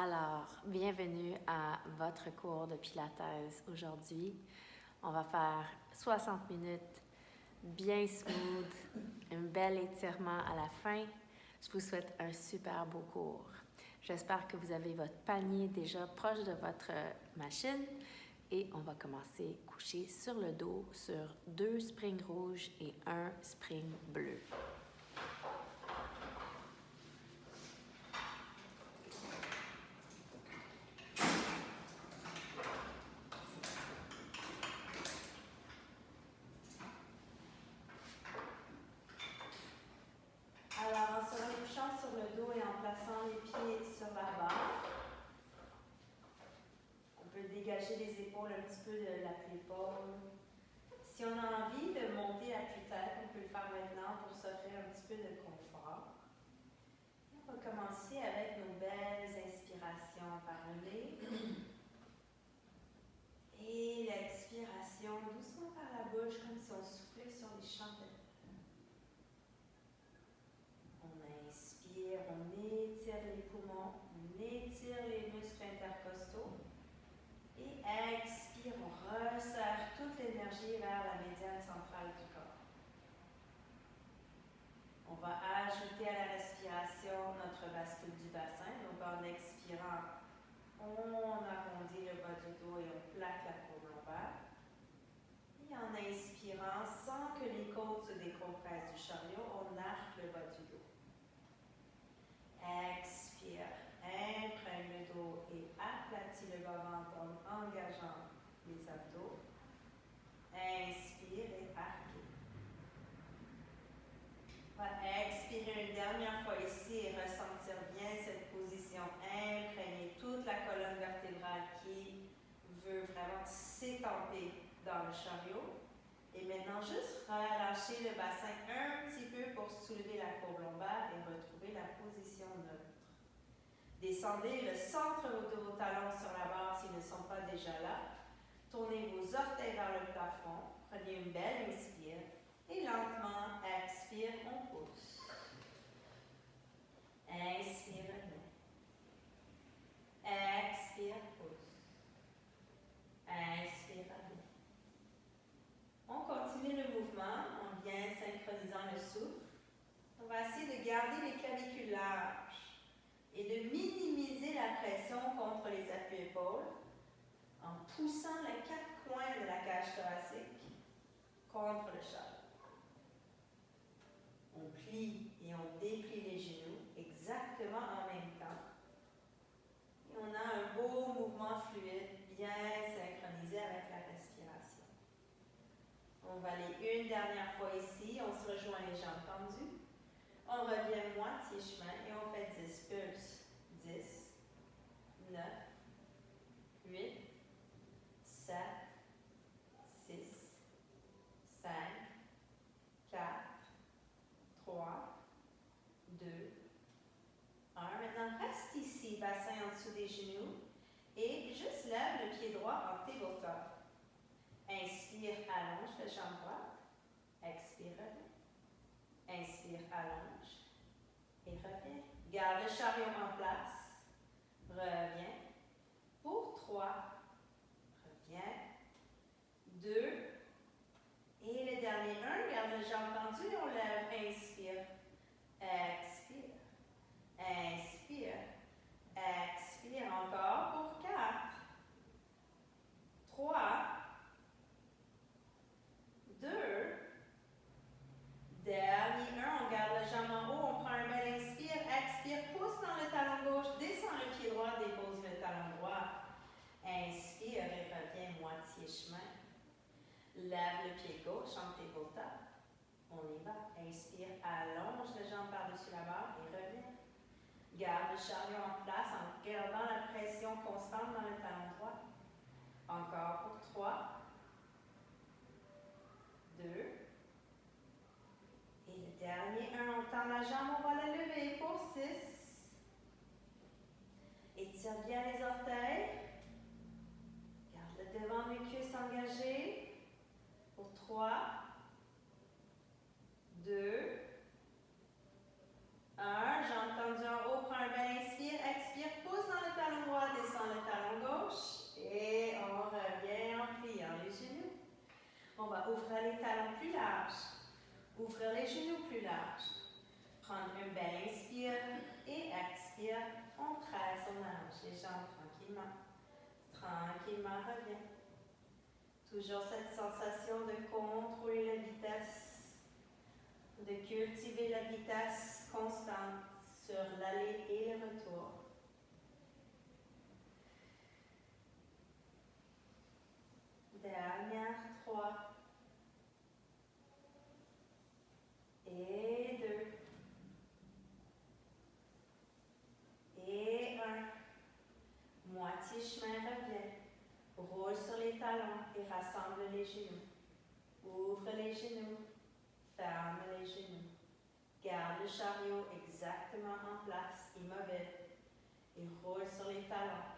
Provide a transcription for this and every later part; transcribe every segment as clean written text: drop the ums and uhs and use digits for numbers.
Alors, bienvenue à votre cours de Pilates aujourd'hui. On va faire 60 minutes bien smooth, un bel étirement à la fin. Je vous souhaite un super beau cours. J'espère que vous avez votre panier déjà proche de votre machine et on va commencer couché sur le dos sur 2 springs rouges et 1 spring bleu. Alors, en se recouchant sur le dos et en plaçant les pieds sur la barre, on peut dégager les épaules un petit peu de la l'épaule. Si on a envie de monter à tête, on peut le faire maintenant pour s'offrir un petit peu de confort. Et on va commencer avec nos belles inspirations par le nez. Et l'expiration doucement par la bouche, comme si on soufflait sur les chandelles. On inspire, on étire les poumons, on étire les muscles intercostaux. Et expire, on resserre toute l'énergie vers la médiane centrale du corps. On va ajouter à la respiration notre bascule du bassin. Donc en expirant, on arrondit le bas du dos et on plaque la courbe lombaire. Et en inspirant, sans que les côtes se décompressent du chariot, on arque le bas du dos. Expire, imprègne le dos et aplatit le bas-ventre en engageant les abdos. Inspire et arquez. On va expirer une dernière fois ici et ressentir bien cette position. Imprégner toute la colonne vertébrale qui veut vraiment s'étamper dans le chariot. Et maintenant, juste relâcher le bassin un petit peu pour soulever la courbe lombaire et retrouver la position neutre. Descendez le centre de vos talons sur la barre s'ils ne sont pas déjà là. Tournez vos orteils vers le plafond. Prenez une belle inspire. Et lentement, expire, on pousse. Inspire, revenez. Expire, pousse. Inspire, revenez. On continue le mouvement en bien synchronisant le souffle. On va essayer de garder les clavicules larges et de minimiser la pression contre les appuis-épaules en poussant les 4 coins de la cage thoracique contre le chariot. On plie et on déplie les genoux exactement en même temps. Et on a un beau mouvement fluide, bien synchronisé avec la respiration. On va aller une dernière fois ici, on se rejoint les jambes tendues. On revient moitié chemin et on fait 10 pulses. 10, 9, 8, 7, 6, 5, 4, 3, 2, 1. Maintenant, reste ici, bassin en dessous des genoux. Et juste lève le pied droit en tabletop. Inspire, allonge la jambe droite. Expire, reviens. Inspire, allonge. Et reviens. Garde le chariot en place. Reviens. Pour 3. Reviens. 2. Et le dernier 1. Garde le jambe tendu et on lève. Inspire. Expire. Inspire. Expire encore pour 4. 3. 2. Dernier 1. On garde le jambe en haut. On prend un bel inspire. Expire. Pousse dans le talon gauche. Descend le pied droit. Dépose le talon droit. Inspire et reviens moitié chemin. Lève le pied gauche en tabletop. On y va. Inspire. Allonge la jambe par-dessus la barre et reviens. Garde le chariot en place en gardant la pression constante dans le talon droit. Encore pour 3. 2. Et le dernier 1, on tend la jambe, on va la lever pour 6. Étire bien les orteils. Garde le devant des cuisses engagées. Pour 3. 2. 1. Jambe tendue en haut, prends un bel inspire. Expire, pousse dans le talon presse, on allonge les jambes tranquillement. Tranquillement, reviens. Toujours cette sensation de contrôler la vitesse, de cultiver la vitesse constante sur l'aller et le retour. Dernière 3. Et 2. Et 1. Moitié chemin, reviens. Roule sur les talons et rassemble les genoux. Ouvre les genoux. Ferme les genoux. Garde le chariot exactement en place, immobile. Et roule sur les talons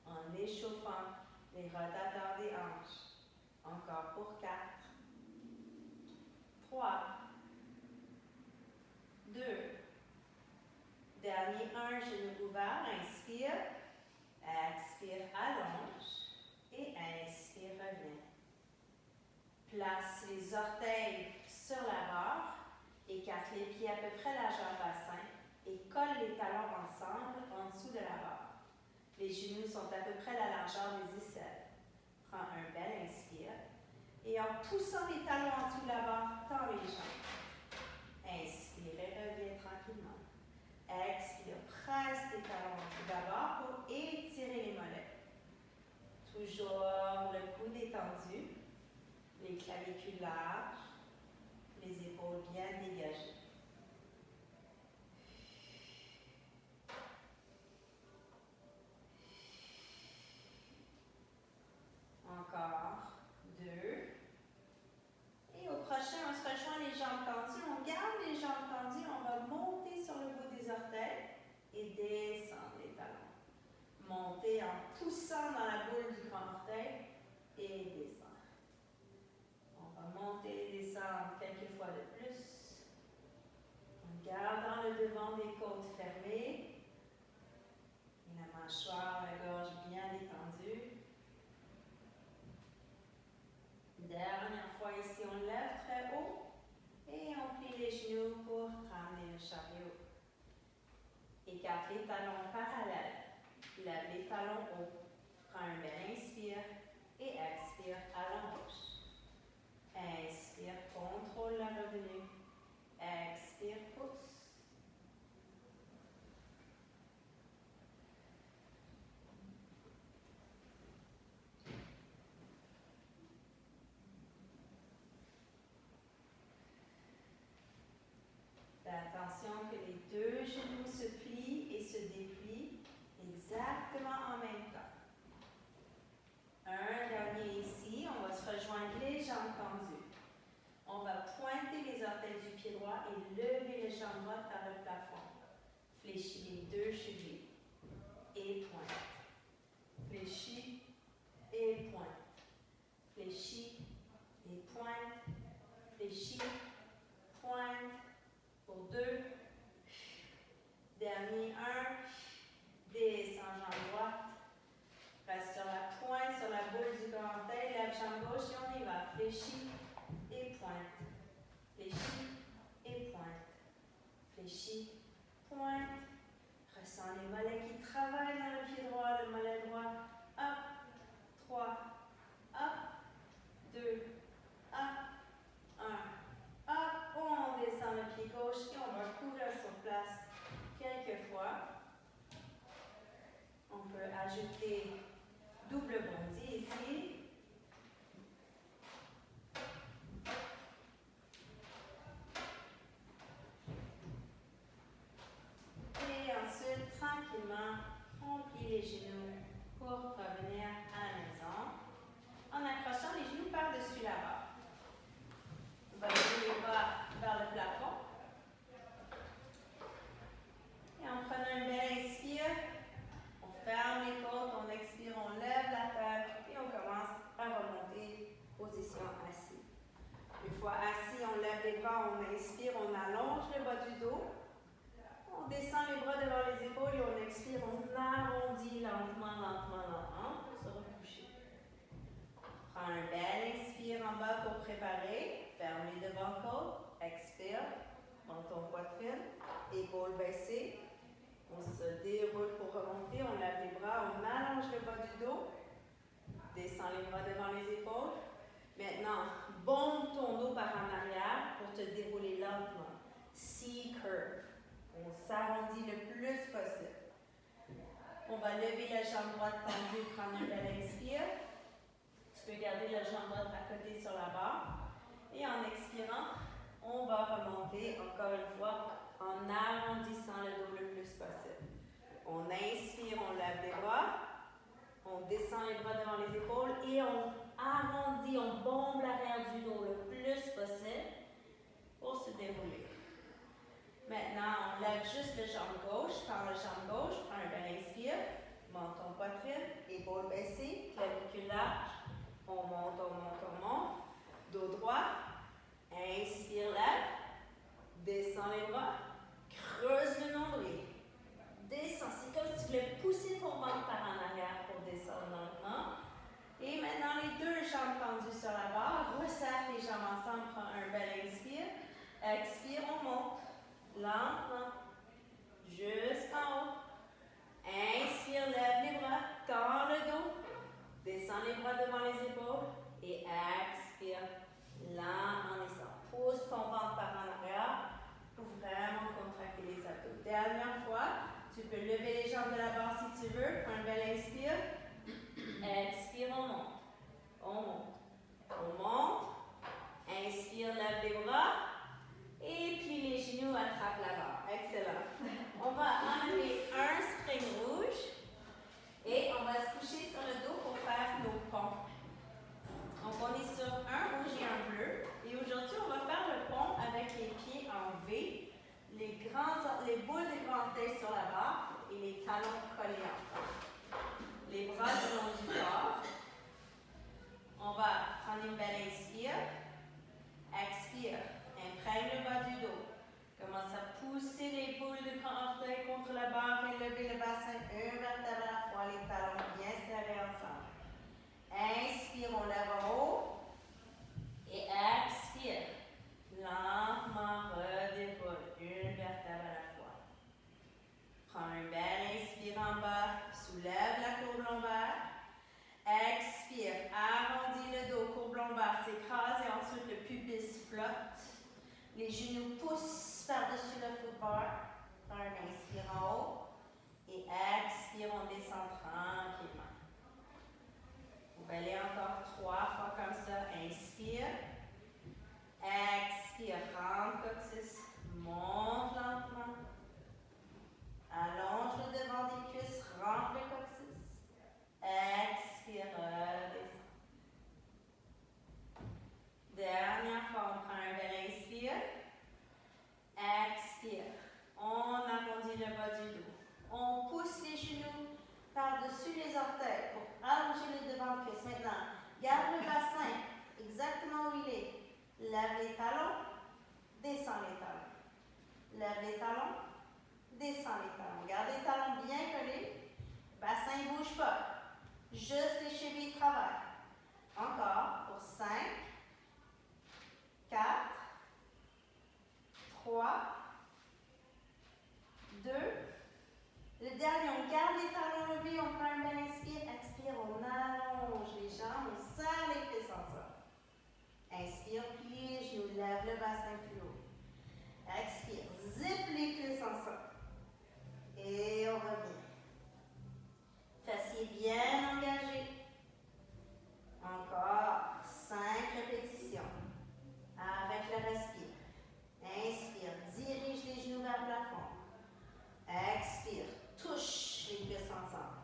en échauffant les rotateurs des hanches. Encore pour 4. 3. 2. Dernier 1, genou ouvert. Inspire. Expire, allonge. Et inspire, reviens. Place les orteils sur la barre. Écarte les pieds à peu près largeur bassin et colle les talons ensemble en dessous de la barre. Les genoux sont à peu près la largeur des aisselles. Prends un bel inspire et en poussant les talons en dessous de la barre, tends les jambes. Inspire et reviens tranquillement. Expire, presse tes talons en dessous de la barre pour étirer les mollets. Toujours le cou détendu, les clavicules larges, les épaules bien dégagées. Encore 2. Et au prochain, on se rejoint les jambes tendues. On garde les jambes tendues. On va monter sur le bout des orteils et descendre les talons. Monter en poussant dans la boule du grand orteil et descendre. On va monter et descendre quelques fois de plus. En gardant le devant des côtes fermées. Et la mâchoire, la gorge bien détendue. Dernière fois ici, on lève très haut et on plie les genoux pour ramener le chariot. Écarte les talons parallèles. Lève les talons hauts. Prends un bel inspire et expire à l'embauche. Inspire, contrôle la revenue. Expire, pousse. Fais attention que les deux genoux se plient et se déplient exactement en même temps. Un dernier ici, on va se rejoindre les jambes tendues. On va pointer les orteils du pied droit et lever les jambes droites vers le plafond. Fléchis les deux chevilles et pointe. Fléchis et pointe. Fléchis et pointe. Fléchis, pointe. Pour 2. Dernier 1. Descends jambe droite. Reste sur la pointe, sur la boule du grand orteil. Lève jambe gauche et on y va. Fléchis et pointe. Fléchis et pointe. Fléchis, pointe. Ressens les mollets qui travaillent dans le pied droit, le mollet droit. Hop, 3. Hop, 2. Hop, 1. Hop, on descend le pied gauche et on va courir sur place quelques fois. On peut ajouter double bondi ici. Et ensuite, tranquillement, on plie les genoux pour revenir à la maison en accrochant les genoux par-dessus la barre. On va lever les bras vers le plafond. Et en prenant un bel inspire, on ferme les côtes, on expire, on lève la tête et on commence à remonter, position assis. Une fois assis, on lève les bras, on inspire, on allonge le bas du dos. On descend les bras devant les épaules et on expire, on arrondit lentement, lentement, lentement pour se recoucher. Prends un bel inspire en bas pour préparer. Ferme les devants-côtes. Expire. Prends ton poitrine. Épaules baissées. On se déroule pour remonter. te dérouler lentement. C-curve. On s'arrondit le plus possible. On va lever la jambe droite tendue, prendre un bel inspire. Tu peux garder la jambe droite à côté sur la barre. Et en expirant, on va remonter encore une fois en arrondissant le dos le plus possible. On inspire, on lève les bras. On descend les bras devant les épaules et on arrondit, on bombe l'arrière du dos le plus possible pour se dérouler. Maintenant, on lève juste la jambe gauche, tend la jambe gauche, prends un bel inspire, menton poitrine, épaules baissées, clavicule large, on monte, on monte, on monte, dos droit, inspire, lève, descend les bras, creuse le nombril, descend, c'est comme si tu voulais pousser ton ventre par en arrière pour descendre lentement. Et maintenant, les deux jambes tendues sur la barre, resserre les jambes ensemble, prends un bel inspire, expire, on monte. Lentement, jusqu'en haut. Inspire, lève les bras, tends le dos, descends les bras devant les épaules et expire, lentement descend. Pousse ton ventre par en arrière pour vraiment contracter les abdos. Dernière fois, tu peux lever les jambes de la barre si tu veux. Prends un bel inspire. Expire, on monte. On monte. On monte. Inspire, lève les bras. Et puis les genoux attrapent la barre. Excellent. On va enlever un string rouge et on va se coucher sur le dos pour faire nos ponts. Donc on est sur un rouge et un bleu. Et aujourd'hui, on va faire le pont avec les pieds en V, les boules des grands orteils sur la barre et les talons collés ensemble. Les bras le long du corps. On va prendre une belle inspire. Expire. Imprègne le bas du dos. Commence à pousser les boules de grand orteil contre la barre et lever le bassin, un vertèbre à la fois, les talons bien serrés ensemble. Inspire, on lève en haut. Et expire. Lentement, redéroule une vertèbre à la fois. Prends un bel inspire en bas, soulève la courbe lombaire. Expire, arrondis le dos, courbe lombaire s'écrase et ensuite le pubis flotte. Les genoux poussent par-dessus le footbar. Prends un inspire en haut. Et expire, on descend tranquillement. Vous pouvez aller encore 3 fois comme ça. Inspire. Expire, rentre coccyx. Monte lentement. Allonge le devant des cuisses. Rentre le coccyx. Expire, redescend. Dernière fois, on prend un bel inspire. Expire. On arrondit le bas du dos. On pousse les genoux par-dessus les orteils pour allonger le devant de cuisse. Maintenant, garde le bassin exactement où il est. Lève les talons, descends les talons. Lève les talons, descends les talons. Garde les talons bien collés. Bassin ne bouge pas. Juste les chevilles travaillent. Encore pour 5, 4, 3, 2. Le dernier, on garde les talons levés, on prend un bel inspire, expire, on allonge les jambes, on serre les cuisses ensemble. Inspire, plie les genoux, lève le bassin plus haut. Expire, zip les cuisses ensemble. Et on revient. Fessiers bien engagés. Encore 5 répétitions. Avec le respire. Inspire, dirige les genoux vers le plafond. Expire, touche les cuisses ensemble.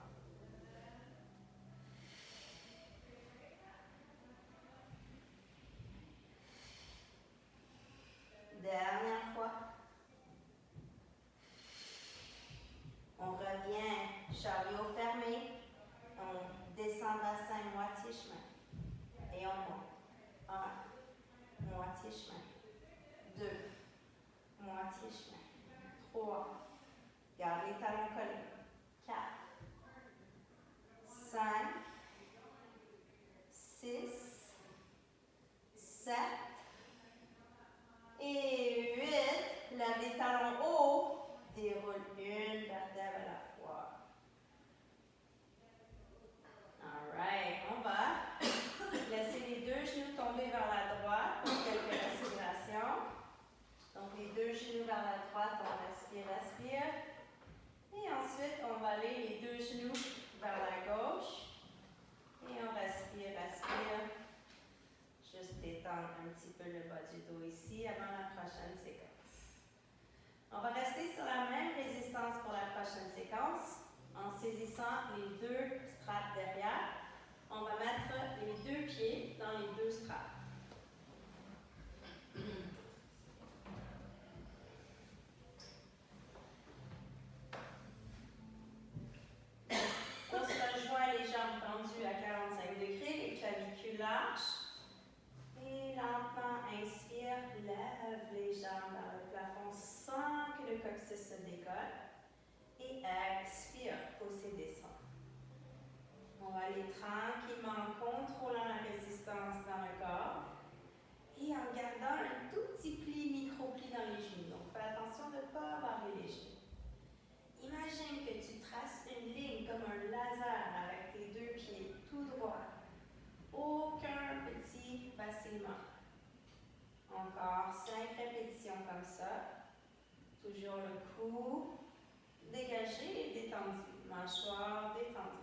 Dernière fois. On revient, chariot fermé. On descend bassin moitié chemin. Et on monte. 1, moitié chemin. 2, moitié chemin. 3, garde les talons collés. 4, 5, 6, 7 et 8. Lève les talons hauts. Déroule une vertèbre à la fois. Alright, on va laisser les deux genoux tomber vers la droite pour quelques respirations. sent les deux straps derrière. On va mettre les deux pieds dans les deux straps. On se rejoint les jambes tendues à 45 degrés, les clavicules lâches. Et lentement, inspire, lève les jambes vers le plafond sans que le coccyx se décolle. Et expire, pousse et descend. On va aller tranquillement, contrôlant la résistance dans le corps. Et en gardant un tout petit pli, micro-pli dans les genoux. Donc, fais attention de ne pas barrer les genoux. Imagine que tu traces une ligne comme un laser avec tes deux pieds tout droit. Aucun petit vacillement. Encore 5 répétitions comme ça. Toujours le cou dégagé et détendu. Mâchoire détendue.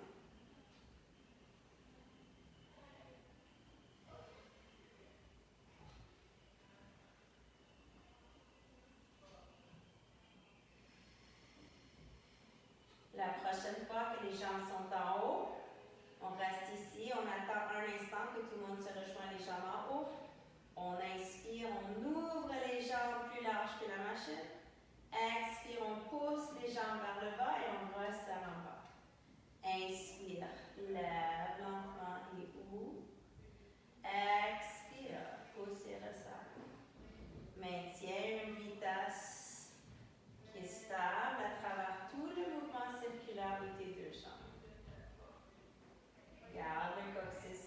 La prochaine fois que les jambes sont en haut, on reste ici, on attend un instant que tout le monde se rejoigne les jambes en haut. On inspire, on ouvre les jambes plus larges que la machine. Expire, on pousse les jambes vers le bas et on resserre en bas. Inspire, lève lentement et ouvre. Expire, pousse et resserre. Maintiens une vitesse qui est stable à travers tout le mouvement circulaire de tes deux jambes. Garde le coccyx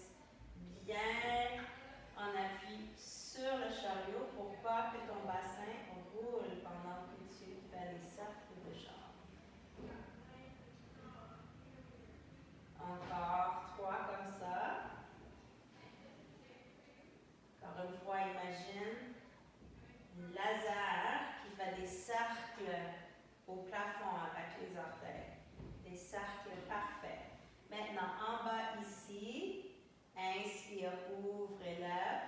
bien en appui sur le chariot pour pas que ton bassin roule pendant que tu fais les cercles de jambes. Encore 3 comme ça. Encore une fois, imagine un laser qui fait des cercles au plafond avec les orteils. Des cercles parfaits. Maintenant, en bas ici, inspire, ouvre et lève.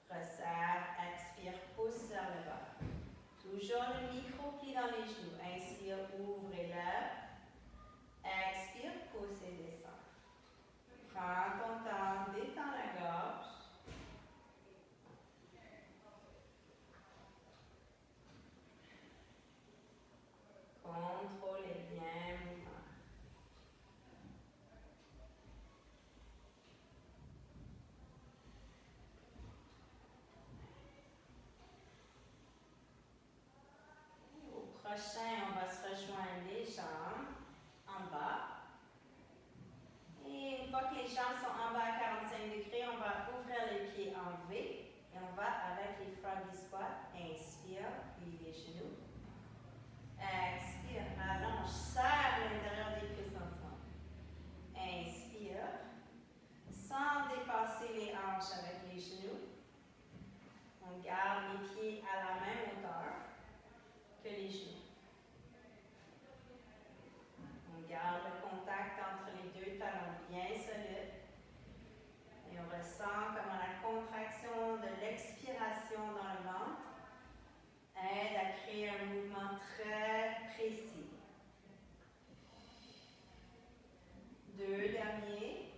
Resserre, expire, pousse vers le bas. Toujours le micro-pli dans les genoux. Inspire, ouvre et lève. Expire, pousse et descend. Prends ton temps, détends la gorge. Contrôlez bien le mouvement. Au prochain, on va se rejoindre les jambes en bas. Et une fois que les jambes sont en bas à 45 degrés, on va ouvrir les pieds en V. Et on va avec les froggy squats. Inspire, puis les genoux. Expire, allonge, serre l'intérieur des cuisses ensemble. Inspire, sans dépasser les hanches avec les genoux. On garde les pieds à la même hauteur que les genoux. On garde le contact entre les deux talons bien solides. Et on ressent comment la contraction de l'expiration dans le ventre aide à créer un mouvement très précis. 2 derniers.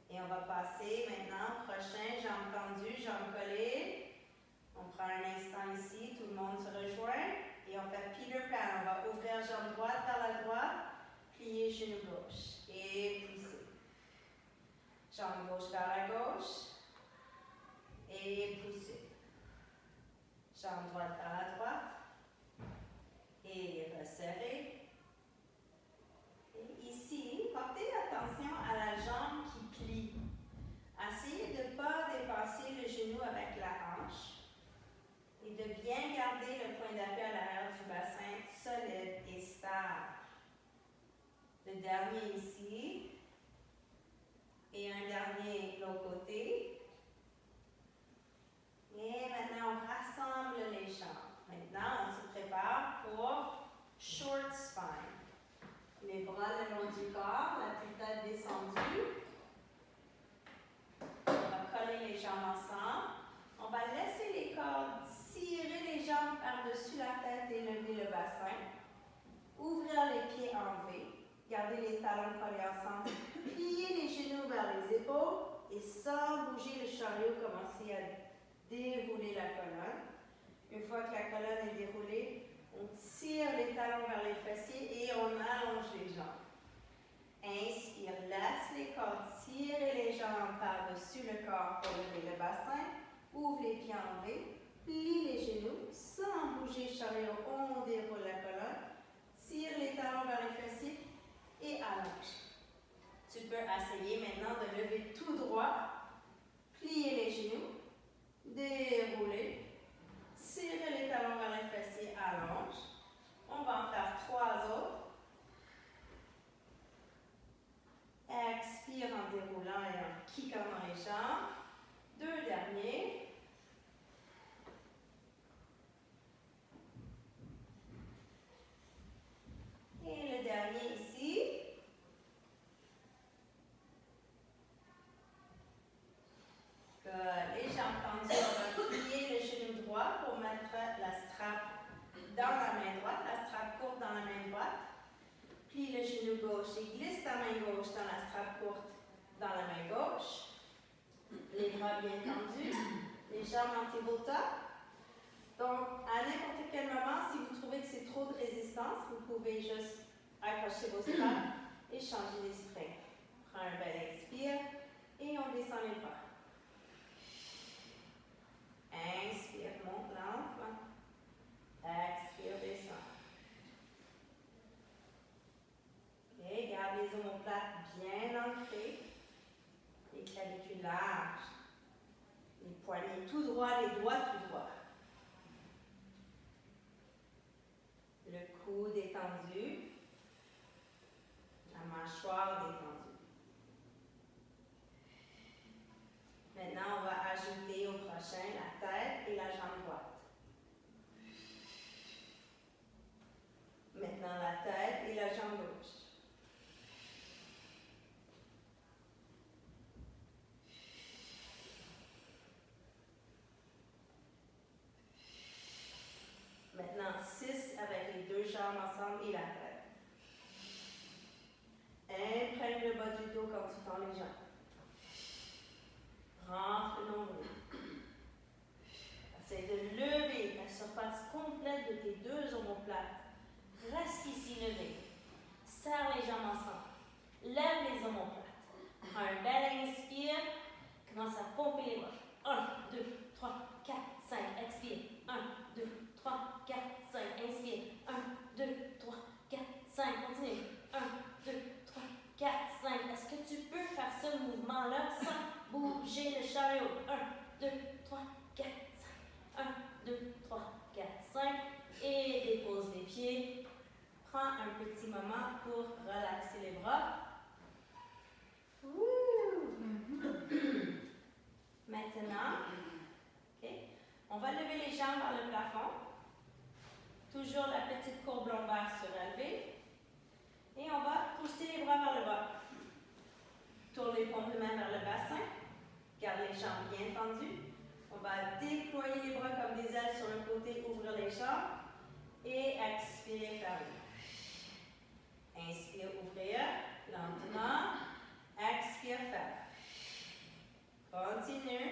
Et on va passer maintenant au prochain, jambes tendues, jambes collées. On prend un instant ici, tout le monde se rejoint. Et on fait Peter Pan. On va ouvrir jambe droite vers la droite, plier genou gauche. Et pousser. Jambe gauche vers la gauche. Et pousser. Jambe droite vers la droite. Et resserrer. Et ici, portez attention à la jambe qui plie. Essayez de ne pas dépasser le genou avec la hanche et de bien garder le point d'appui à l'arrière du bassin solide et stable. Le dernier ici et un dernier de l'autre côté. Et maintenant, on rassemble les jambes. Maintenant, on se prépare pour short spine. Les bras le long du corps, la tête descendue. On va coller les jambes ensemble. On va laisser les cordes tirer les jambes par-dessus la tête et lever le bassin. Gardez les talons collés ensemble. Pliez les genoux vers les épaules et sans bouger le chariot, commencez à dérouler la colonne. Une fois que la colonne est déroulée, on tire les talons vers les fessiers et on allonge les jambes. Inspire, laisse les cordes, tirez les jambes par-dessus le corps pour lever le bassin. Ouvre les pieds en V, plie les genoux, sans bouger le chariot, on déroule la colonne. Tire les talons vers les fessiers et allonge. Tu peux essayer maintenant de lever tout droit, plier les genoux, dérouler, tirer les talons vers les fessiers, allonge. On va en faire 3 autres. Expire en déroulant et en kickant dans les jambes. 2 derniers. Et le dernier ici. Good. Les jambes tendues, on va plier le genou droit pour mettre la strap dans la main droite, la strap courte dans la main droite. Plie le genou gauche et glisse ta main gauche dans la strap courte dans la main gauche. Les bras bien tendus, les jambes anti-tabletop. Donc, à n'importe quel moment, si vous trouvez que c'est trop de résistance, vous pouvez juste accrocher vos straps et changer les springs. Prends un bel expire et on descend les bras. Inspire, monte lentement. Expire, descend. Ok, garde les omoplates bien ancrées. Les clavicules larges. Les poignets tout droits, les doigts tout droits. Le cou détendu. La mâchoire détendue. Maintenant, on va ajouter au prochain la tête et la jambe droite. Maintenant, la tête et la jambe gauche. Maintenant, 6 avec les 2 jambes ensemble et la tête. Imprègne le bas du dos quand tu tends les jambes. Rentre le nombril. Essaye de lever la surface complète de tes 2 omoplates. Reste ici levé. Serre les jambes ensemble. Lève les omoplates. Prends un bel inspire. Commence à pomper les bras. 1, 2, 3, 4, 5. Expire. 1, 2, 3, 4, 5. Inspire. 1, 2, 3, 4, 5. Continue. 1, 2, 3, 4, 5. Est-ce que tu peux faire ce mouvement-là sans bouger le chariot? 1, 2, 3, 4, 5. 1, 2, 3, 4, 5. Et dépose les pieds. Prends un petit moment pour relaxer les bras. Maintenant, okay, on va lever les jambes vers le plafond. Toujours la petite courbe lombaire surélevée. Et on va pousser les bras vers le bas. Tourne les paumes de main vers le bassin. Garde les jambes bien tendues. On va déployer les bras comme des ailes sur le côté, ouvrir les jambes. Et expire, fermer. Inspire, ouvrir. Lentement. Expire, ferme. Continue.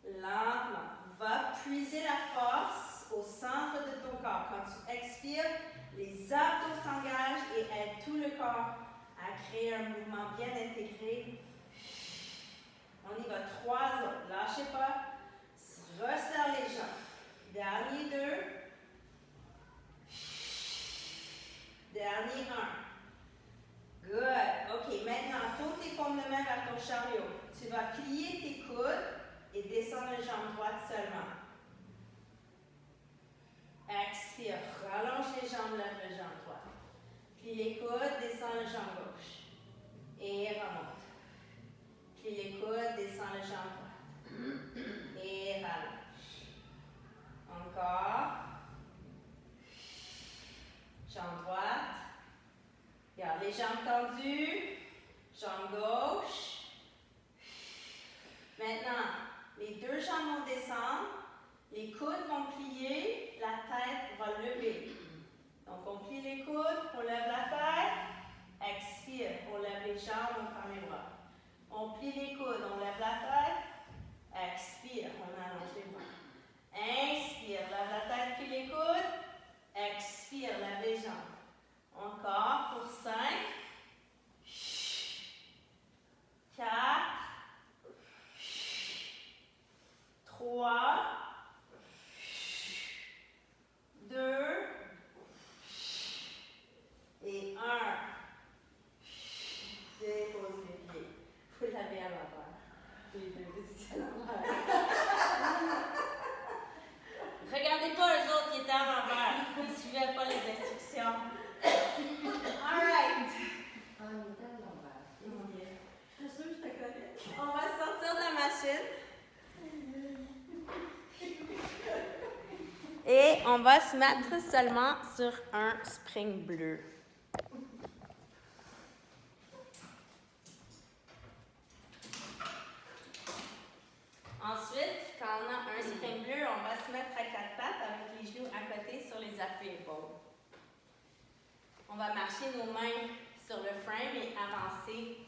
Lentement. Va puiser la force au centre de ton corps. Quand tu expires, les abdos s'engagent et aident tout le corps à créer un mouvement bien intégré. On y va 3 autres. Lâchez pas. Resserre les jambes. Dernier 2. Dernier 1. Good. OK, maintenant, tourne tes paumes de main vers ton chariot. Tu vas plier tes coudes et descendre la jambe droite seulement. Expire. Rallonge les jambes, lève la jambe droite. Plie les coudes, descends la jambe gauche. Et remonte. Plie les coudes, descends la jambe droite. Et rallonge. Encore. Jambe droite. Garde les jambes tendues. Jambe gauche. Maintenant, les 2 jambes vont descendre. Les coudes vont plier. La tête va lever. Donc, on plie les coudes, on lève la tête. plie les coudes, on lève la tête. Expire, on allonge les bras. Inspire, lève la tête, plie les coudes. Expire, lève les jambes. Encore pour 5, 4, 3, 2 et 1. Dépose les pieds. Vous l'avez à l'envers. Les deux positions à l'envers. Regardez pas eux autres qui étaient à l'envers. Ils ne suivaient pas les instructions. All right. On est à l'envers. Je suis sûre que je te connais. On va sortir de la machine. Et on va se mettre seulement sur un spring bleu. Ensuite, quand on a un spring bleu, on va se mettre à quatre pattes avec les genoux à côté sur les appuis-épaules. On va marcher nos mains sur le frame et avancer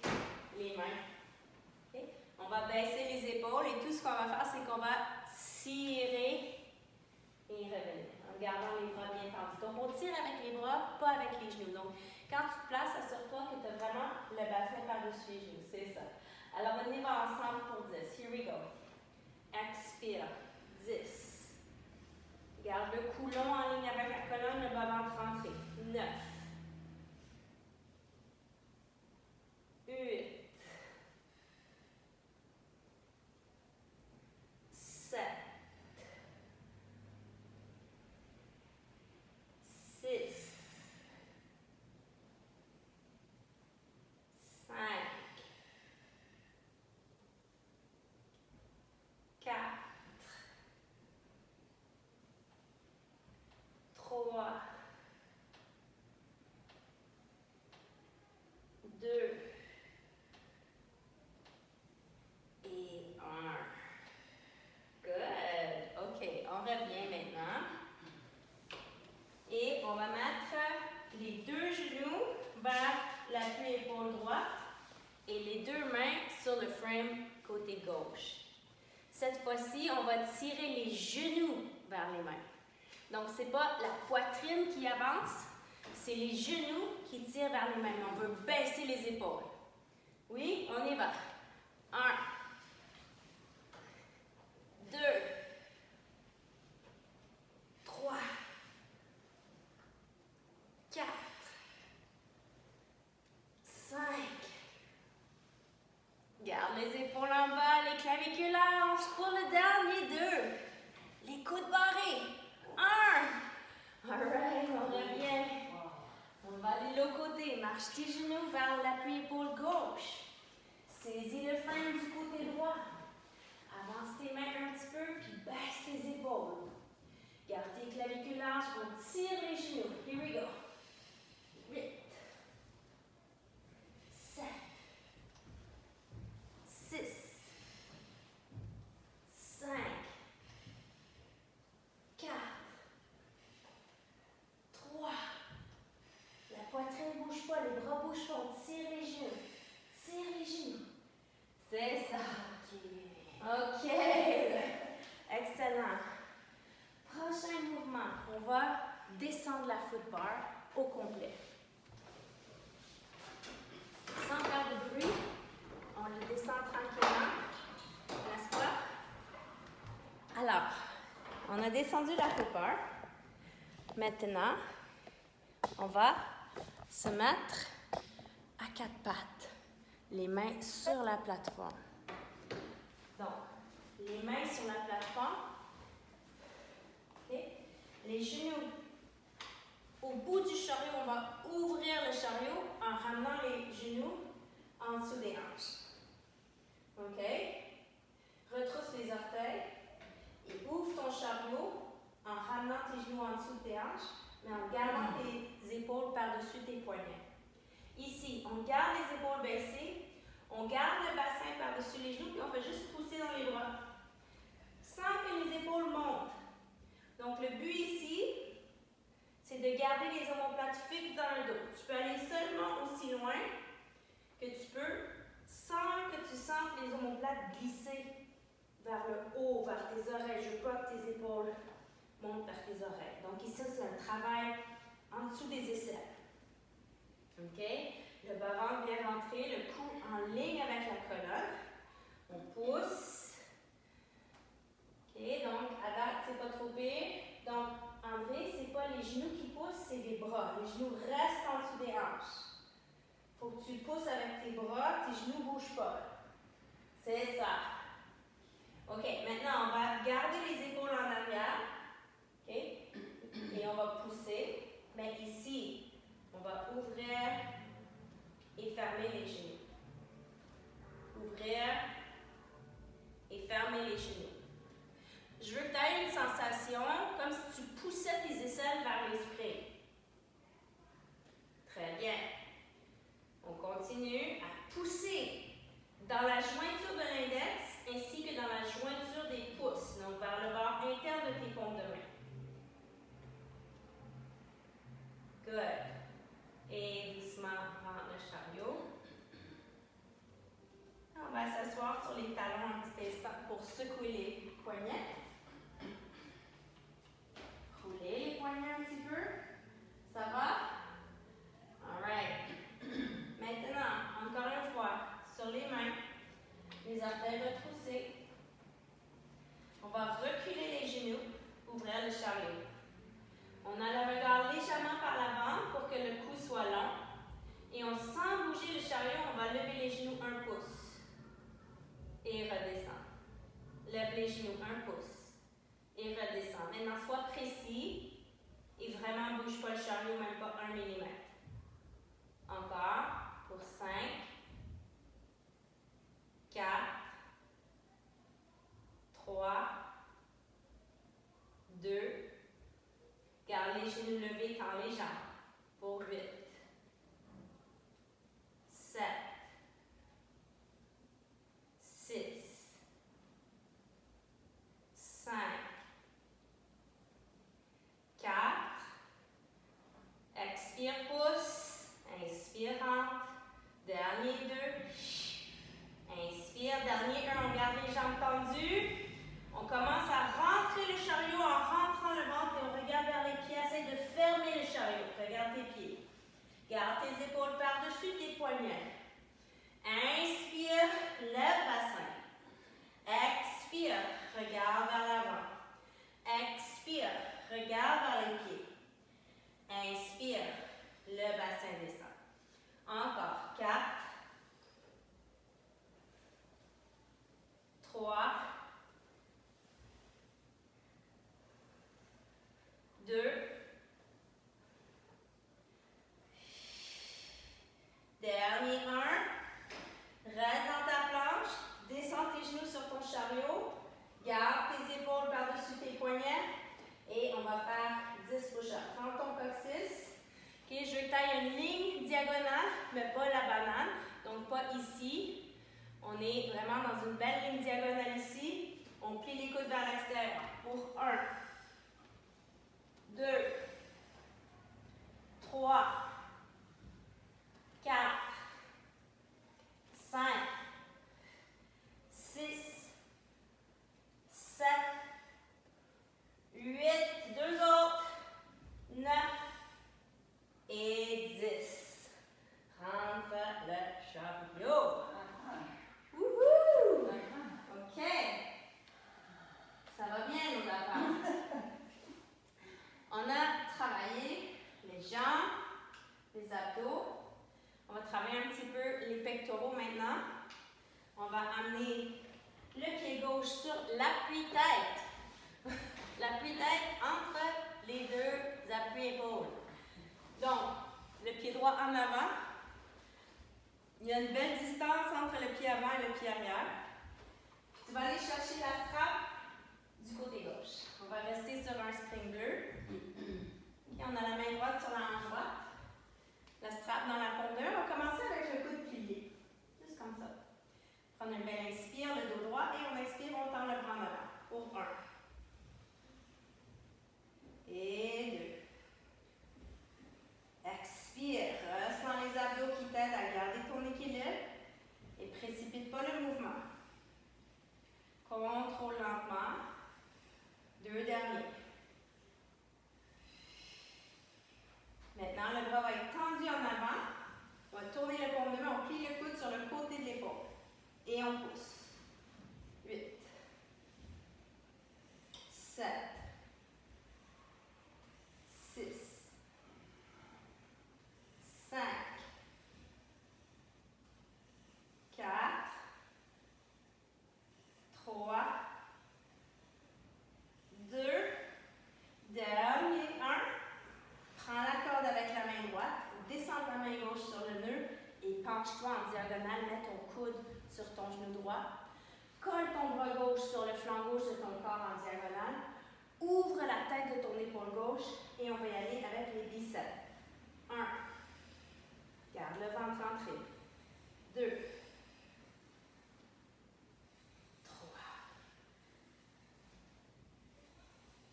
les mains. Okay? On va baisser les épaules et tout ce qu'on va faire, c'est qu'on va tirer et revenir en gardant les bras bien tendus. Donc, on tire avec les bras, pas avec les genoux. Donc, quand tu te places, assure-toi que tu as vraiment le bassin par-dessus les genoux. C'est ça. Alors, on y va ensemble pour 10. Here we go. Expire. 10. Garde le cou long en ligne avec la colonne, le bas-ventre rentré. 9. 8. 7. 6. 5. 4. 3. 2. Et 1. Good. OK, on revient maintenant. Et on va mettre les deux genoux vers l'appui épaule droite et les deux mains sur le frame côté gauche. Cette fois-ci, on va tirer les genoux vers les mains. Donc, ce n'est pas la poitrine qui avance, c'est les genoux qui tirent vers les mains. On veut baisser les épaules. Oui, on y va. 1, 2, 3, 4, 5. Garde les épaules en bas, les clavicules larges pour le dernier 2. Les coudes barrés. 1. Alright, on revient. On va aller de l'autre côté. Marche tes genoux vers l'appui épaule gauche. Saisis le frein du côté droit. Avance tes mains un petit peu, puis baisse tes épaules. Garde tes clavicules larges, on tire les genoux. Here we go. 8, 7, 6, 5, 4, 3. La poitrine ne bouge pas, les bras ne bougent pas. On tire les genoux. Tire les genoux. C'est ça. OK. Excellent. Prochain mouvement. On va descendre la footbar au complet. Sans faire de bruit, on le descend tranquillement. N'est-ce pas? Alors, on a descendu la footbar. Maintenant, on va se mettre à quatre pattes. Les mains sur la plateforme. Donc, les mains sur la plateforme. Okay. Les genoux au bout du chariot, on va ouvrir le chariot en ramenant les genoux en dessous des hanches. OK? Retrousse les orteils et ouvre ton chariot en ramenant tes genoux en dessous de tes hanches, mais en gardant tes épaules par-dessus tes poignets. Ici, on garde les épaules baissées, on garde le bassin par-dessus les genoux, puis on fait juste pousser dans les bras, sans que les épaules montent. Donc, le but ici, c'est de garder les omoplates fixes dans le dos. Tu peux aller seulement aussi loin que tu peux sans que tu sentes les omoplates glisser vers le haut, vers tes oreilles. Je veux pas que tes épaules montent vers tes oreilles. Donc ici, c'est un travail en dessous des aisselles. OK? Le bas-ventre bien rentré, le cou en ligne avec la colonne. On pousse. OK? Donc, à date, c'est pas trop pire. Donc, André, c'est pas les genoux qui poussent, c'est les bras. Les genoux restent en dessous des hanches. Il faut que tu pousses avec tes bras, tes genoux ne bougent pas. C'est ça. OK, maintenant, on va garder les épaules en arrière. OK? Et on va pousser. Mais ici, on va ouvrir et fermer les genoux. Ouvrir et fermer les genoux. Je veux que tu aies une sensation comme si tu poussais tes aisselles vers les springs. Très bien. On continue à pousser dans la jointure de l'index ainsi que dans la jointure des pouces, donc vers le bord interne de tes paumes de main. Good. Et doucement, rentre le chariot. On va s'asseoir sur les talons un petit instant pour secouer les poignets. Rouler les poignets un petit peu. Ça va? All right. Maintenant, encore une fois, sur les mains, les orteils retroussés. On va reculer les genoux, ouvrir le chariot. On a le regard légèrement par l'avant pour que le cou soit long. Et sans bouger le chariot, on va lever les genoux 1 pouce. Et redescendre. Lève les genoux 1 pouce. Et redescendre. Maintenant, sois précis. Et vraiment, ne bouge pas le chariot, même pas 1 mm. Encore. Pour 5, 4, 3, 2, garde les genoux levés, tends les jambes. Pour 8, 7, 6, 5, 4, expire, pousse, inspire, rentre, dernier 2, inspire, dernier 1, on garde les jambes tendues, on commence à rentrer le chariot en rentrant le ventre et on regarde vers les pieds, essaye de fermer le chariot, regarde tes pieds, garde tes épaules par-dessus tes poignets, inspire, lève bassin, expire, regarde vers l'avant, expire, regarde vers les pieds, inspire, le bassin descend. Encore 4, 3, 2, dernier 1, reste dans ta planche, descends tes genoux sur ton chariot, garde tes épaules par-dessus tes poignets et on va faire 10 push-ups. Prends ton coccyx. Okay, je veux que tu ailles une ligne diagonale, mais pas la banane, donc pas ici. On est vraiment dans une belle ligne diagonale ici. On plie les coudes vers l'extérieur. Pour 1, 2, 3, 4, 5, 6, 7, 8, 2 autres, 9 et 10. Rentre le chariot. Wouhou! OK. Ça va bien, nos affaires. On a travaillé les jambes, les abdos. On va travailler un petit peu les pectoraux maintenant. On va amener le pied gauche sur l'appui-tête. L'appui-tête entre les deux appuis-épaules. Donc, le pied droit en avant. Il y a une belle distance entre le pied avant et le pied arrière. Tu vas aller chercher la strap du côté gauche. On va rester sur un spring bleu. Okay, on a la main droite sur la hanche droite. La strap dans la paume de main. On va commencer avec le coude plié. Juste comme ça. Prendre un bel inspire, le dos droit, et on expire, on tend le bras en avant. Pour 1. Et 2. Expire. Ressens les abdos qui t'aident à garder ton équilibre. Et précipite Maintenant, le bras va être tendu en avant. On va tourner le paume de main, on plie le coude sur le côté de l'épaule. Et on pousse. 8, 7, 6, 5, 4, 3, 2, dernier 1. Prends la corde avec la main droite, descends ta main gauche sur le nœud et penche-toi en diagonale, mets ton coude sur ton genou droit. Colle ton bras gauche sur le flanc gauche de ton corps en diagonale. Ouvre la tête de ton épaule gauche et on va y aller avec les biceps. 1. Garde le ventre entré. 2. 3.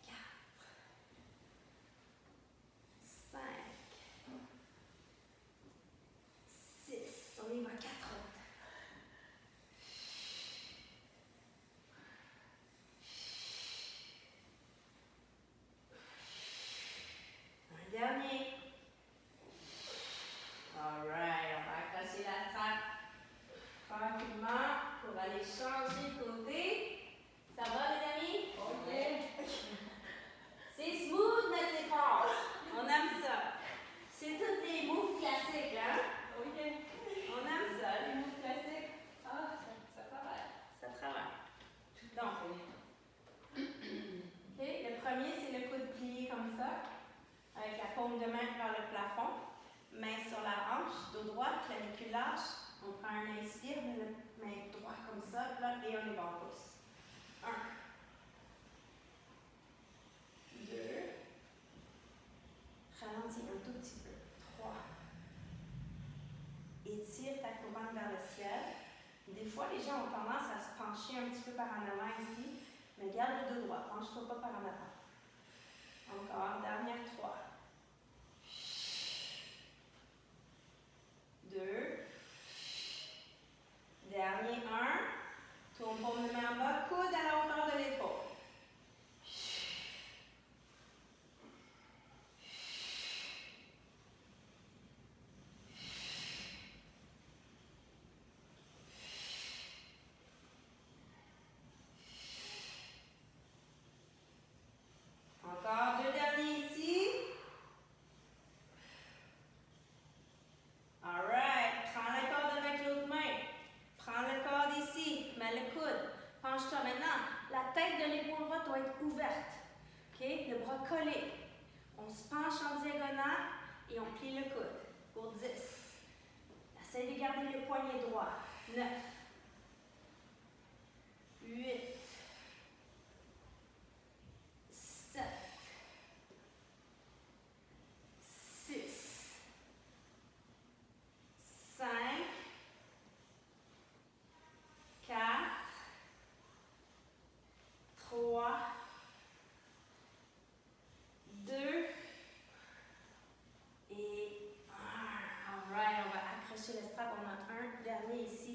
4. 5. 6. On y va 4 autres. Dernier. Alright, on va accrocher la strap tranquillement pour aller changer de côté. Ça va les amis? OK. C'est smooth mais c'est fort. On aime ça. C'est tous les moves classiques, hein? OK. On aime ça, les moves classiques. Ah, ça travaille. Ça travaille. Donc, OK, le premier c'est le coude plié comme ça. Avec la paume de main vers le plafond, main sur la hanche, dos droit, clavicule lâche. On prend un inspire, met la main droite comme ça, là, et on est en pouce. 1, 2, ralentis un tout petit peu. 3, étire ta couronne vers le ciel. Des fois, les gens ont tendance à se pencher un petit peu par en avant ici, mais garde le dos droit, penche-toi pas par en avant. Encore, dernière 3. 2. Dernier 1. Tourne paume de main en bas, coude à la hauteur de l'épaule. Encore 2 derniers ici. Alright, prends la corde avec l'autre main. Prends le corde ici, mets le coude. Penche-toi maintenant. La tête de l'épaule droite doit être ouverte. OK? Le bras collé. On se penche en diagonale et on plie le coude. Pour 10. Essaye de garder le poignet droit. 9. 8. 7. 6. 5. 4. 3. 2. Et 1. Alright, on va accrocher le strap. On a un dernier ici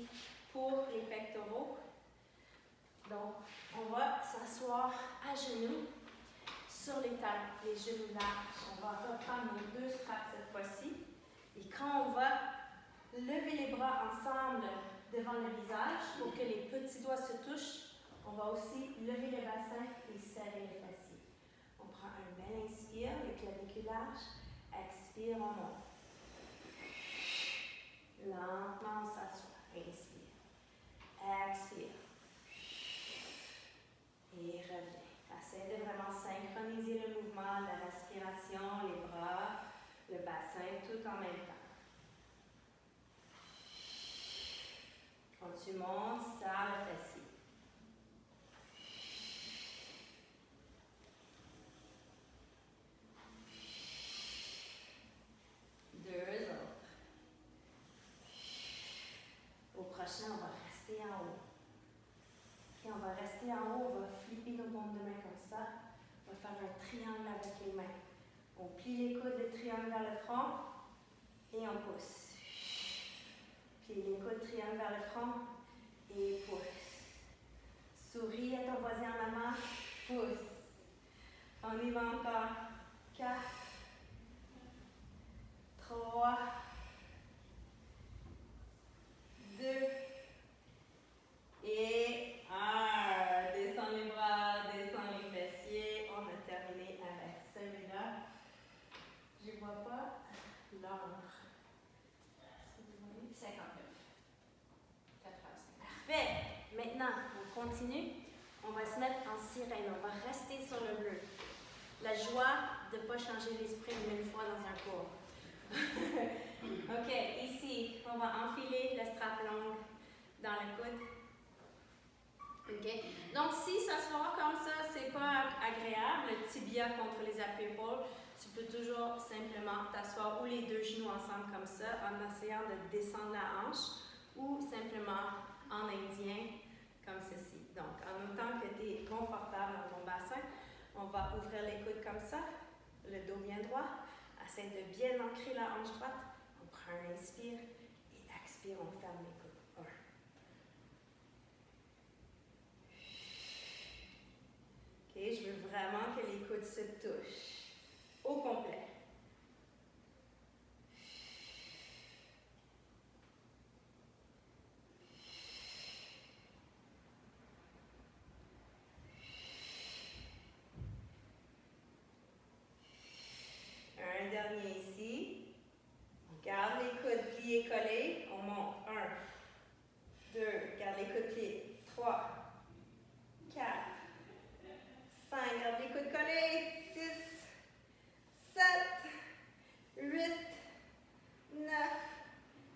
pour les pectoraux. Donc, on va s'asseoir à genoux sur les talons, les genoux larges. On va reprendre nos 2 straps cette fois-ci. Et quand on va lever les bras ensemble devant le visage pour que les petits doigts se touchent, on va aussi lever le bassin et serrer les fessiers. On prend un bel inspire, le clavicule large. Expire, on monte. Lentement, on s'assoit. Inspire. Expire. Et reviens. Essaie de vraiment synchroniser le mouvement, la respiration, les bras, le bassin, tout en même temps. Quand tu montes, serre le fessier. Deux autres. Au prochain, on va rester en haut. Puis on va rester en haut, on va flipper nos paumes de main comme ça. On va faire un triangle avec les mains. On plie les coudes, le triangle vers le front et on pousse. Plie les coudes, triangle vers le front et pousse. Souris à ton voisin en main, pousse. On y va encore. 4, l'heure. 59. 4h50. Parfait. Maintenant, on continue. On va se mettre en sirène. On va rester sur le bleu. La joie de ne pas changer l'esprit 1000 fois dans un cours. OK, ici, on va enfiler le strap long dans le coude. OK? Donc, si s'asseoir comme ça, c'est pas agréable, le tibia contre les appuis-épaules, tu peux toujours simplement t'asseoir ou les deux genoux ensemble comme ça, en essayant de descendre la hanche, ou simplement en indien, comme ceci. Donc, en autant que tu es confortable dans ton bassin, on va ouvrir les coudes comme ça, le dos bien droit, essaie de bien ancrer la hanche droite. On prend un inspire et expire, on ferme les coudes. 1. OK, je veux vraiment que les coudes se touchent au complet. Un dernier ici. On garde les coudes pliés collés. On monte. 1, 2, garde les coudes pliés. 3, 4, 5, garde les coudes collés. 6, 7, 8, 9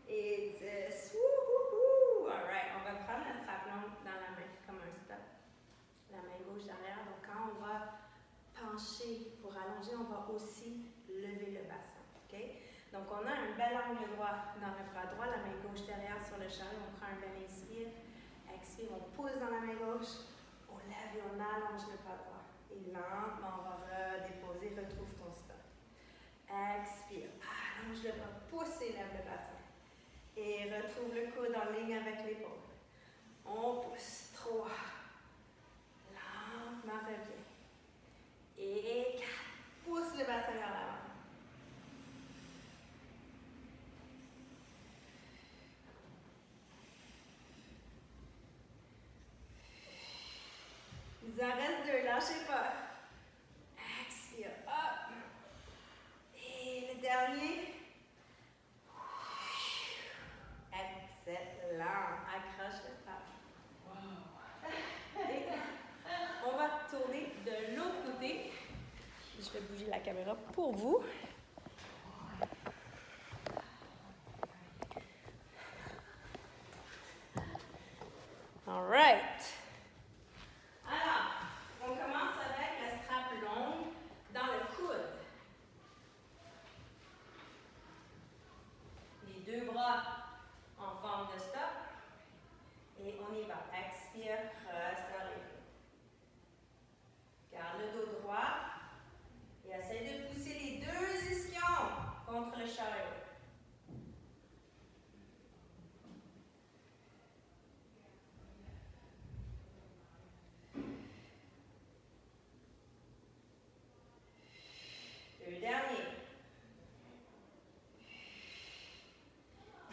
et 10. Wouhouhou! All right, on va prendre la strap longue dans la main comme un stop. La main gauche derrière. Donc, quand on va pencher pour allonger, on va aussi lever le bassin. OK? Donc, on a un bel angle droit dans le bras droit, la main gauche derrière sur le chariot. On prend un bel inspire. Expire, on pousse dans la main gauche. On lève et on allonge le bras droit. Et lentement, on va redéposer. Retrouve ton stop. Expire. Allonge le bras. Pousse et lève le bassin. Et retrouve le coude en ligne avec l'épaule. On pousse. 3. Lentement, reviens. Et 4. Pousse le bassin vers l'avant. Il en reste 2. Lâchez pas. Expire. Hop. Et le dernier. Excellent. Accroche le strap. Wow. Et on va tourner de l'autre côté. Je vais bouger la caméra pour vous. All right. Alors, on commence avec la strap longue dans le coude. Les deux bras en forme de stop. Et on y va. Expire, resserre les coudes. Garde le dos droit. Et essaye de pousser les deux ischions contre le chariot. Le dernier.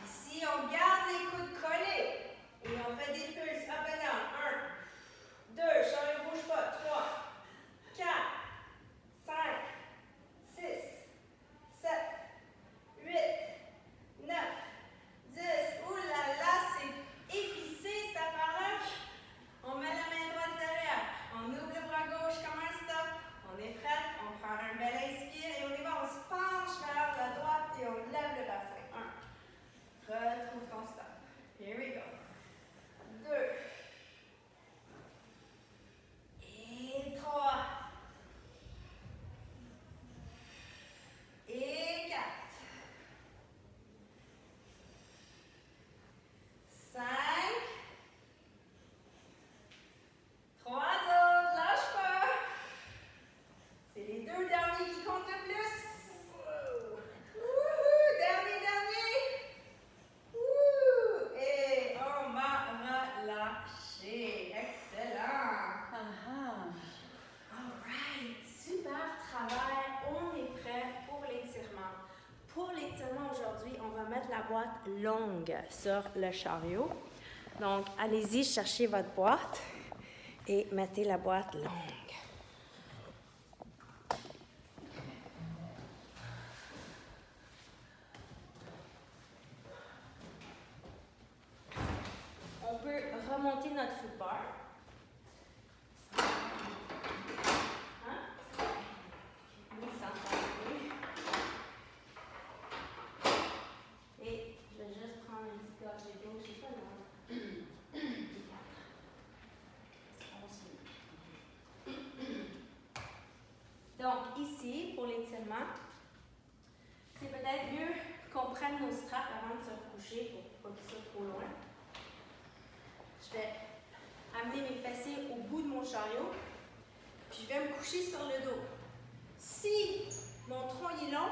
Ici, on garde les coudes collés. Et on fait des pulses up and down. 1, 2, chariot ne bouge pas. 3, 4, 5, 6, 7, 8, 9, 10. Ouh là là, c'est épicé cette affaire-là. On met la main droite derrière. On ouvre le bras gauche comme un stop. On est prêt. On prend un bel inspire et on y va. On se penche vers la droite et on lève le bassin. 1. Retrouve ton stop. Here we go. 2. Et 3. Et 4. 5. 3 autres, lâche pas. C'est les deux derniers qui comptent le plus. Wouhou, dernier. Wouh, et on va relâcher. Excellent. All right, super travail. On est prêt pour l'étirement. Pour l'étirement aujourd'hui, on va mettre la boîte longue sur le chariot. Donc, allez-y, cherchez votre boîte et mettez la boîte longue. remonter notre flipper. Hein? Oui, ça entend. Et je vais juste prendre un petit gorgée d'eau, je sais pas, non? Donc, ici, pour l'étirement, c'est peut-être mieux qu'on prenne nos straps avant de se recoucher pour pas qu'ils soient trop loin. Je vais amener mes fessiers au bout de mon chariot, puis je vais me coucher sur le dos. Si mon tronc est long,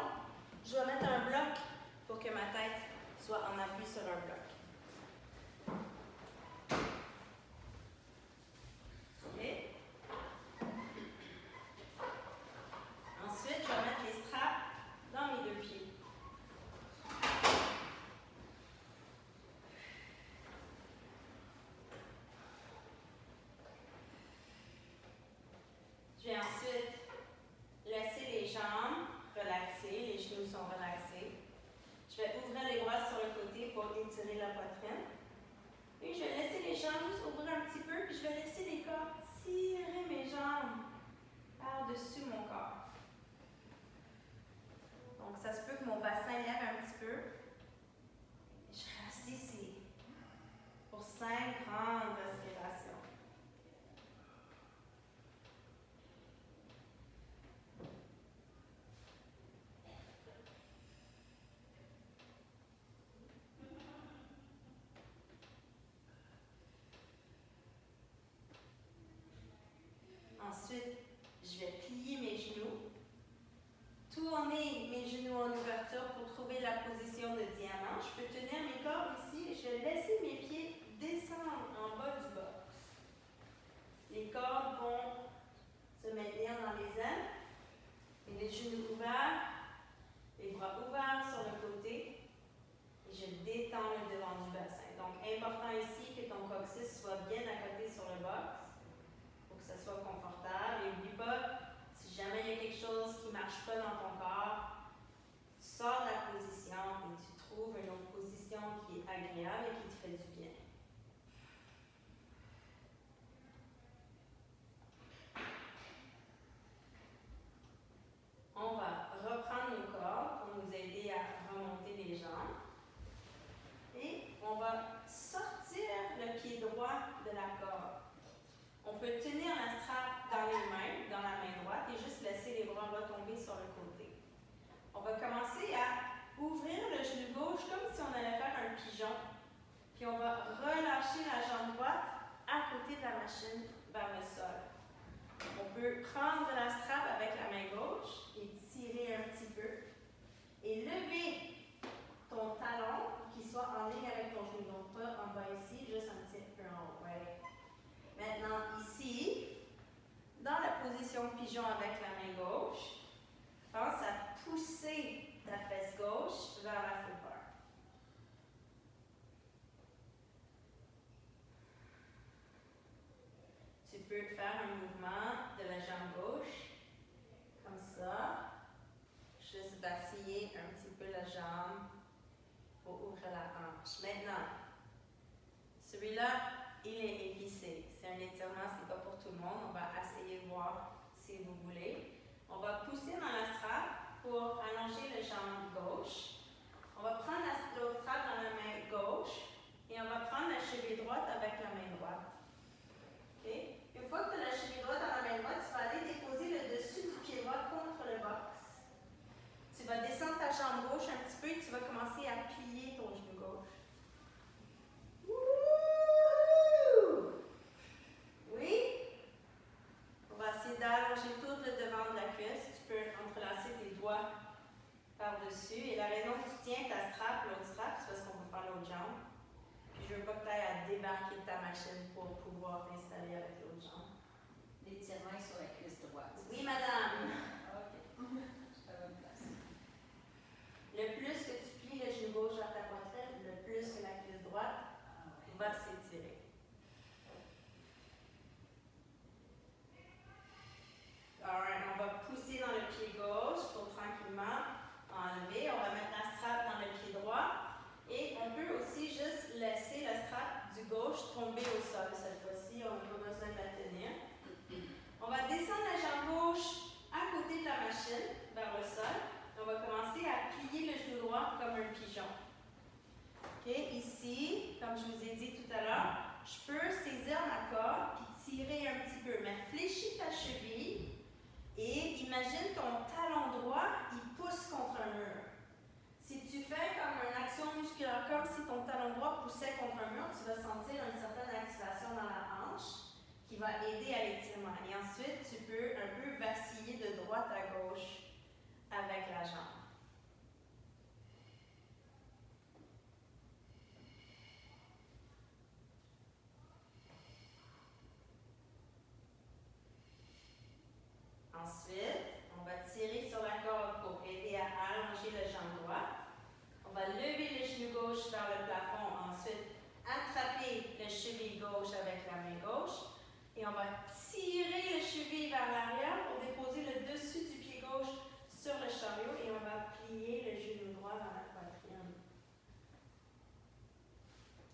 je vais mettre un bloc pour que ma tête soit en appui sur un bloc. OK? Ensuite, je vais mettre les straps dans mes deux pieds. Je vais ensuite laisser les jambes relaxées, les genoux sont relaxés. Je vais ouvrir les bras sur le côté pour étirer la poitrine. Et je vais laisser les jambes juste ouvrir un petit peu, puis je vais laisser les corps tirer mes jambes par-dessus mon corps. Donc, ça se peut que mon bassin lève un petit peu. Je reste ici pour 5 grandes respirations. Ensuite, je vais plier mes genoux, tourner mes genoux en ouverture pour trouver la position de diamant. Je peux tenir mes cordes ici et je vais laisser mes pieds descendre en bas du box. Les cordes vont se maintenir dans les ailes et les genoux ouverts, les bras ouverts sur le côté et je détends le devant du bassin. Donc, important ici que ton coccyx soit bien à côté sur le box. Pour que ça soit confortable. Et n'oublie pas, si jamais il y a quelque chose qui ne marche pas dans ton corps, tu sors de la position et tu trouves une autre position qui est agréable et qui te fait du bien. On va reprendre nos cordes pour nous aider à remonter les jambes. Et on va sortir le pied droit de la corde. On peut tenir la strap dans les mains, dans la main droite, et juste laisser les bras retomber sur le côté. On va commencer à ouvrir le genou gauche comme si on allait faire un pigeon. Puis on va relâcher la jambe droite à côté de la machine vers le sol. On peut prendre la strap avec la main gauche et tirer un petit peu. Et lever ton talon qui soit en ligne avec ton genou. Donc pas en bas ici, juste un petit peu en haut. Ouais. Maintenant, ici, dans la position pigeon avec la main gauche, pense à pousser ta fesse gauche vers la flipper. Tu peux faire un mouvement de la jambe gauche, comme ça. Juste vaciller un petit peu la jambe pour ouvrir la hanche. Maintenant, celui-là, il est épicé. C'est un étirement, ce n'est pas pour tout le monde. On va essayer de voir si vous voulez. On va pousser dans la strap pour allonger la jambe gauche. On va prendre l'autre strap dans la main gauche et on va prendre la cheville droite avec la main droite. Okay? Une fois que tu as la cheville droite dans la main droite, tu vas aller déposer le dessus du pied droit contre le box. Tu vas descendre ta jambe gauche un petit peu et tu vas commencer à plier ton genou gauche. Oui? On va essayer d'allonger tout le devant de la cuisse. Tu peux entrelacer tes doigts par-dessus. Et la raison que tu tiens ta strap, l'autre strap, c'est parce qu'on va faire l'autre jambe. Puis je veux pas que tu ailles à débarquer de ta machine pour pouvoir t'installer avec l'autre jambe. L'étirement est sur la cuisse droite. Oui, madame. OK. Je fais la bonne place. Le plus que tu plies le genou gauche vers ta poitrine, le plus que la cuisse droite va s'étirer. Alright, on va pousser dans le pied gauche pour tranquillement enlever. On va mettre la strap dans le pied droit. Et on peut aussi juste laisser la strap du gauche tomber au sol. un mur, tu vas sentir une certaine activation dans la hanche qui va aider à l'étirement. Et ensuite, tu peux un peu vaciller de droite à gauche avec la jambe. Ensuite, on va tirer sur la corde pour aider à allonger le jambe droite. On va lever le genou gauche vers le plafond. Ensuite, attraper le cheville gauche avec la main gauche. Et on va tirer le cheville vers l'arrière pour déposer le dessus du pied gauche sur le chariot. Et on va plier le genou droit dans la poitrine.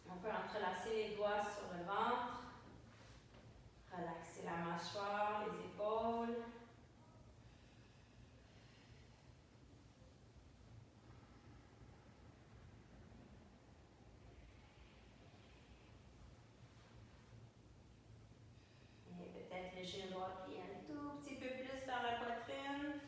On peut entrelacer les doigts sur le ventre. Relaxer la mâchoire, les épaules. Peut-être le genou droit plié un tout petit peu plus vers la poitrine.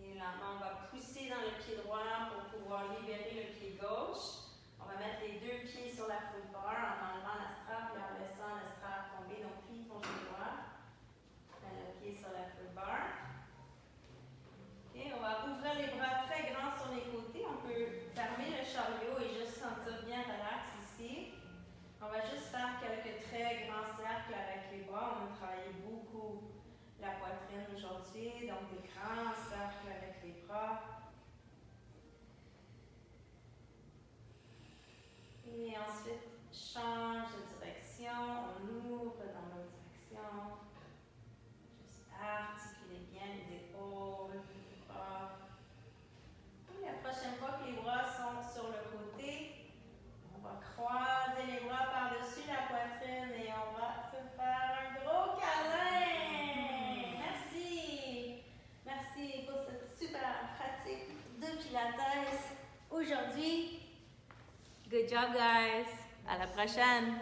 Et lentement, on va pousser dans le pied droit pour pouvoir libérer le pied gauche. On va mettre les deux pieds sur la foot bar en enlevant la strap et en laissant le strap tomber. Donc, plie ton genou droit. Mets le pied sur la foot bar. Okay, on va ouvrir les bras très grands sur les côtés. On peut fermer le chariot et juste sentir bien relax ici. On va juste faire quelques très grands cercles avec les bras. On a travaillé beaucoup la poitrine aujourd'hui, donc des grands cercles avec les bras. Et ensuite, change de direction. On ouvre dans l'autre direction. Juste articuler bien les épaules, les bras. Et la prochaine fois que les bras sont sur le côté, on va croiser les bras par-dessus la poitrine et on va se faire un gros câlin. Merci. Merci pour cette super pratique de Pilates aujourd'hui. Good job, guys. À la prochaine.